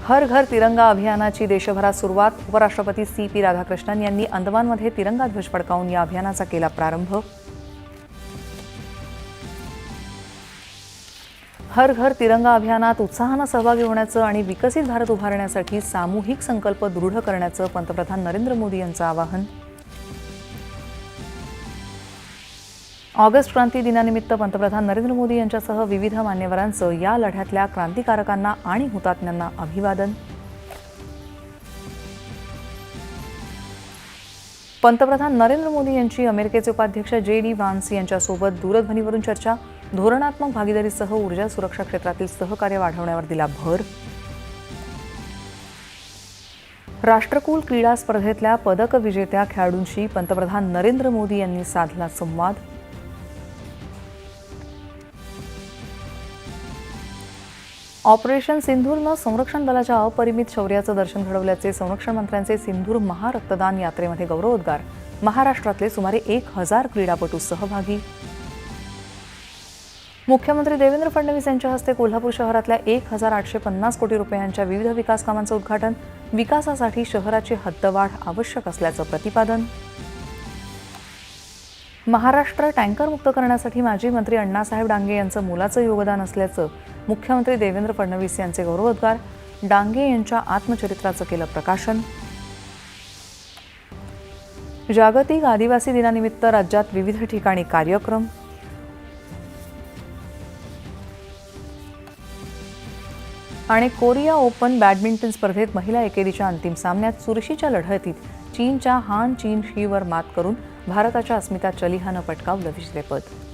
हर घर तिरंगा अभियानाची देशभरात सुरुवात. उपराष्ट्रपती CP राधाकृष्णन यांनी अंदमानमध्ये तिरंगा ध्वज फडकावून या अभियानाचा केला प्रारंभ. हर घर तिरंगा अभियानात उत्साहानं सहभागी होण्याचं आणि विकसित भारत उभारण्यासाठी सामूहिक संकल्प दृढ करण्याचं पंतप्रधान नरेंद्र मोदी यांचं आवाहन. ऑगस्ट क्रांती दिनानिमित्त पंतप्रधान नरेंद्र मोदी यांच्यासह विविध मान्यवरांचं या लढ्यातल्या क्रांतिकारकांना आणि हुतात्म्यांना अभिवादन. पंतप्रधान नरेंद्र मोदी यांची अमेरिकेचे उपाध्यक्ष JD व्हान्स यांच्यासोबत दूरध्वनीवरून चर्चा. धोरणात्मक भागीदारीसह ऊर्जा सुरक्षा क्षेत्रातील सहकार्य वाढवण्यावर दिला भर. राष्ट्रकुल क्रीडा स्पर्धेतल्या पदक विजेत्या खेळाडूंशी पंतप्रधान नरेंद्र मोदी यांनी साधला संवाद. ऑपरेशन सिंधूरनं संरक्षण दलाच्या अपरिमित शौर्याचं दर्शन घडवल्याचे संरक्षण मंत्र्यांचे सिंधूर महारक्तदान यात्रेमध्ये गौरवोद्गार. महाराष्ट्रातले सुमारे 1000 क्रीडापटू सहभागी. मुख्यमंत्री देवेंद्र फडणवीस यांच्या हस्ते कोल्हापूर शहरातल्या 1850 कोटी रुपयांच्या विविध विकास कामांचं उद्घाटन. विकासासाठी शहराची हद्दवाढ आवश्यक असल्याचं प्रतिपादन. महाराष्ट्र टँकरमुक्त करण्यासाठी माजी मंत्री अण्णासाहेब डांगे यांचं मोलाचं योगदान असल्याचं मुख्यमंत्री देवेंद्र फडणवीस यांचे गौरवोद्गार. डांगे यांच्या आत्मचरित्राचं केलं प्रकाशन. जागतिक आदिवासी दिनानिमित्त राज्यात विविध ठिकाणी कार्यक्रम. आणि कोरिया ओपन बॅडमिंटन स्पर्धेत महिला एकेरीच्या अंतिम सामन्यात चुरशीच्या लढतीत चीनच्या हान चीन शीवर मात करून भारताच्या अस्मिता चलिहानं पटकावलं विजेतेपद.